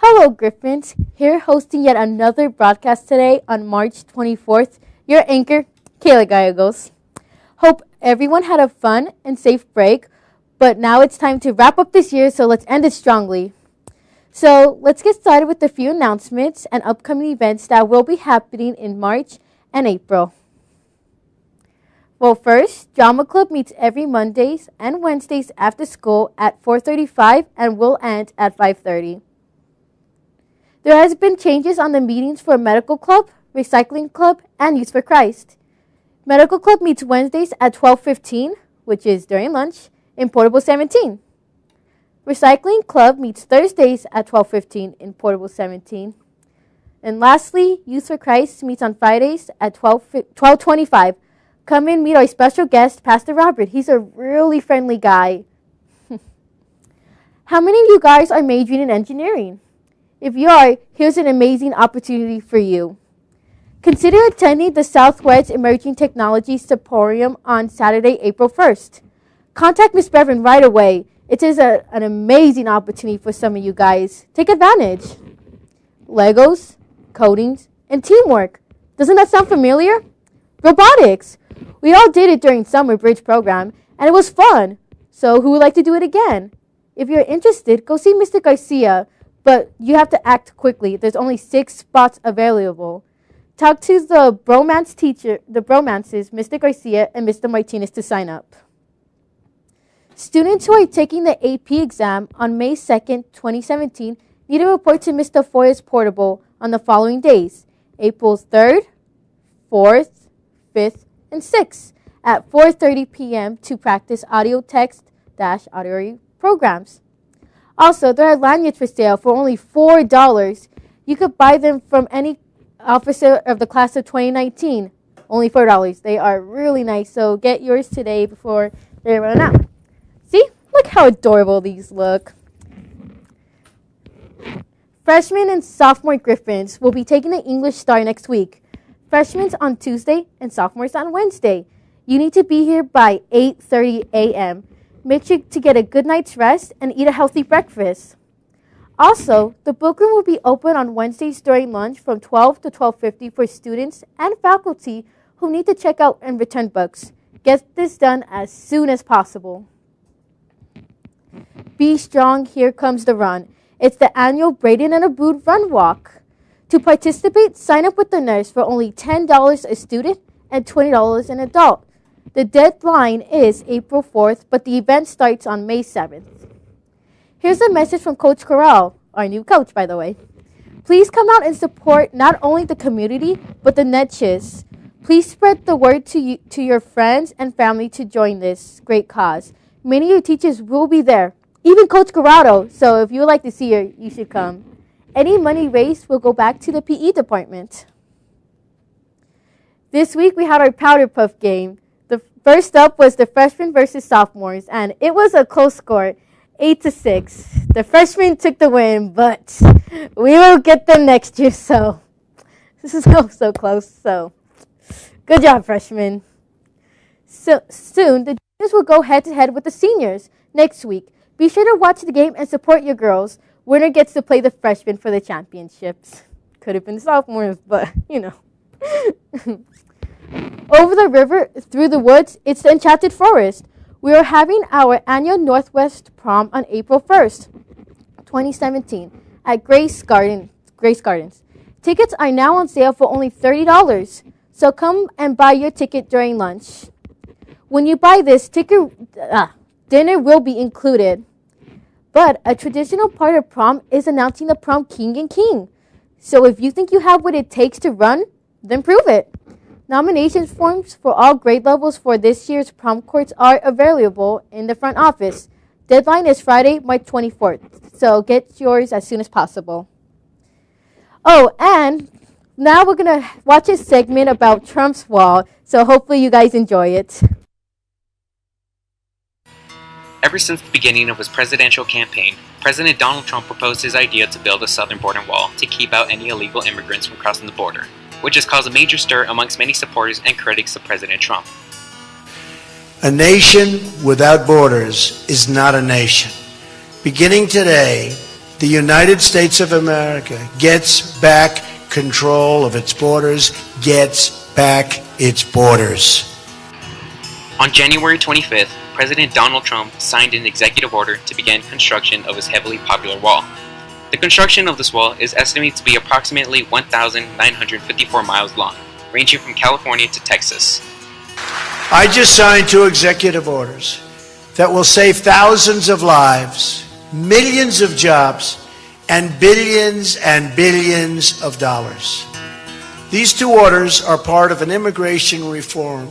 Hello, Griffins. Here hosting yet another broadcast today on March 24th. Your anchor, Kayla Gallegos. Hope everyone had a fun and safe break, but now it's time to wrap up this year, so let's end it strongly. So let's get started with a few announcements and upcoming events that will be happening in March and April. Well, first, Drama Club meets every Mondays and Wednesdays after school at 4:35 and will end at 5:30. There has been changes on the meetings for Medical Club, Recycling Club, and Youth for Christ. Medical Club meets Wednesdays at 12:15, which is during lunch, in Portable 17. Recycling Club meets Thursdays at 12:15 in Portable 17. And lastly, Youth for Christ meets on Fridays at 12:25. Come and meet our special guest, Pastor Robert. He's a really friendly guy. How many of you guys are majoring in engineering? If you are, here's an amazing opportunity for you. Consider attending the Southwest Emerging Technology Symposium on Saturday, April 1st. Contact Ms. Bevan right away. It is an amazing opportunity for some of you guys. Take advantage. Legos, codings, and teamwork. Doesn't that sound familiar? Robotics. We all did it during summer bridge program, and it was fun. So who would like to do it again? If you're interested, go see Mr. Garcia, but you have to act quickly. There's only 6 spots available. Talk to the bromance teacher, the bromances, Mr. Garcia and Mr. Martinez to sign up. Students who are taking the AP exam on May 2nd, 2017 need to report to Mr. Foyer's Portable on the following days, April 3rd, 4th, 5th, and 6th at 4:30 p.m. to practice audio text-audio programs. Also, there are lanyards for sale for only $4. You could buy them from any officer of the class of 2019. Only $4. They are really nice, so get yours today before they run out. See? Look how adorable these look. Freshmen and sophomore Griffins will be taking the English Star next week. Freshmen on Tuesday and sophomores on Wednesday. You need to be here by 8:30 a.m. Make sure to get a good night's rest and eat a healthy breakfast. Also, the book room will be open on Wednesdays during lunch from 12 to 12:50 for students and faculty who need to check out and return books. Get this done as soon as possible. Be strong, here comes the run. It's the annual Braden and Abood Run Walk. To participate, sign up with the nurse for only $10 a student and $20 an adult. The deadline is April 4th, but the event starts on May 7th. Here's a message from Coach Corral, our new coach, by the way. Please come out and support not only the community, but the Netches. Please spread the word to your friends and family to join this great cause. Many of your teachers will be there, even Coach Corrado, so if you would like to see her, you should come. Any money raised will go back to the PE department. This week we had our Powder Puff game. The first up was the freshmen versus sophomores, and it was a close score, 8-6. The freshmen took the win, but we will get them next year, so this is so close. So good job, freshmen. So soon, the juniors will go head-to-head with the seniors next week. Be sure to watch the game and support your girls. Winner gets to play the freshmen for the championships. Could have been sophomores, but, you know. Over the river, through the woods, it's the Enchanted Forest. We are having our annual Northwest Prom on April 1st, 2017, at Grace Gardens. Tickets are now on sale for only $30, so come and buy your ticket during lunch. When you buy this, dinner will be included. But a traditional part of prom is announcing the prom king and king. So if you think you have what it takes to run, then prove it. Nomination forms for all grade levels for this year's prom courts are available in the front office. Deadline is Friday, March 24th, so get yours as soon as possible. Oh, and now we're going to watch a segment about Trump's wall, so hopefully you guys enjoy it. Ever since the beginning of his presidential campaign, President Donald Trump proposed his idea to build a southern border wall to keep out any illegal immigrants from crossing the border, which has caused a major stir amongst many supporters and critics of President Trump. A nation without borders is not a nation. Beginning today, the United States of America gets back control of its borders, gets back its borders. On January 25th, President Donald Trump signed an executive order to begin construction of his heavily popular wall. The construction of this wall is estimated to be approximately 1,954 miles long, ranging from California to Texas. I just signed 2 executive orders that will save thousands of lives, millions of jobs, and billions of dollars. These 2 orders are part of an immigration reform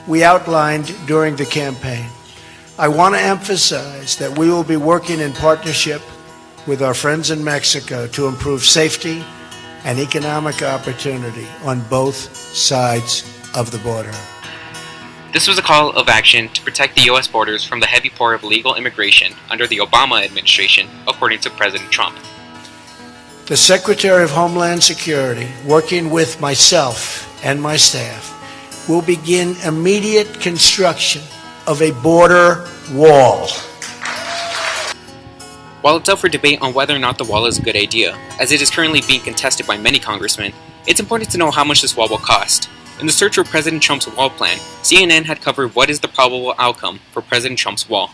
we outlined during the campaign. I want to emphasize that we will be working in partnership with our friends in Mexico to improve safety and economic opportunity on both sides of the border. This was a call of action to protect the U.S. borders from the heavy pour of illegal immigration under the Obama administration, according to President Trump. The Secretary of Homeland Security, working with myself and my staff, will begin immediate construction of a border wall. While it's up for debate on whether or not the wall is a good idea, as it is currently being contested by many congressmen, it's important to know how much this wall will cost. In the search for President Trump's wall plan, CNN had covered what is the probable outcome for President Trump's wall.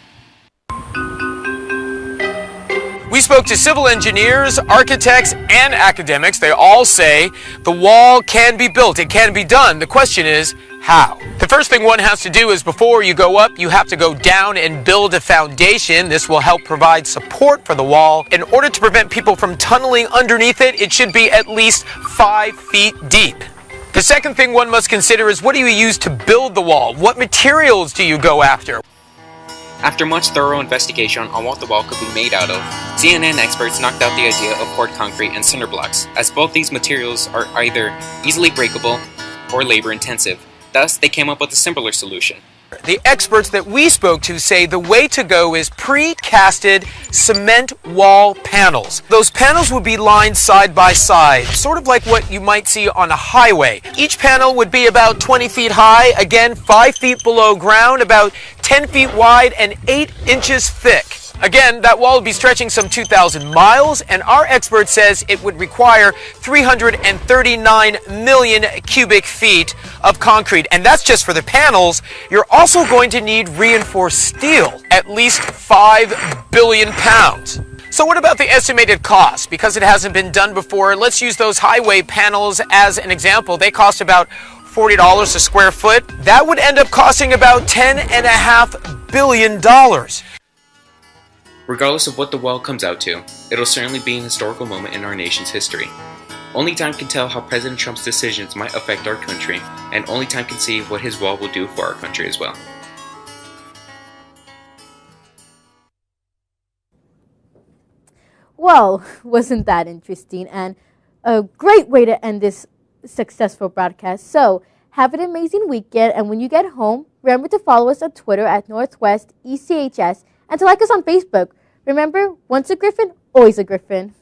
We spoke to civil engineers, architects, and academics. They all say the wall can be built. It can be done. The question is, how? The first thing one has to do is before you go up, you have to go down and build a foundation. This will help provide support for the wall. In order to prevent people from tunneling underneath it, it should be at least 5 feet deep. The second thing one must consider is what do you use to build the wall? What materials do you go after? After much thorough investigation on what the wall could be made out of, CNN experts knocked out the idea of poured concrete and cinder blocks, as both these materials are either easily breakable or labor-intensive. Thus, they came up with a simpler solution. The experts that we spoke to say the way to go is pre-casted cement wall panels. Those panels would be lined side by side, sort of like what you might see on a highway. Each panel would be about 20 feet high, again 5 feet below ground, about 10 feet wide and 8 inches thick. Again, that wall would be stretching some 2,000 miles, and our expert says it would require 339 million cubic feet of concrete. And that's just for the panels. You're also going to need reinforced steel, at least 5 billion pounds. So what about the estimated cost? Because it hasn't been done before, let's use those highway panels as an example. They cost about $40 a square foot. That would end up costing about $10.5 billion. Regardless of what the wall comes out to, it'll certainly be an historical moment in our nation's history. Only time can tell how President Trump's decisions might affect our country, and only time can see what his wall will do for our country as well. Well, wasn't that interesting? And a great way to end this successful broadcast. So, have an amazing weekend, and when you get home, remember to follow us on Twitter at Northwest ECHS and to like us on Facebook. Remember, once a Griffin, always a Griffin.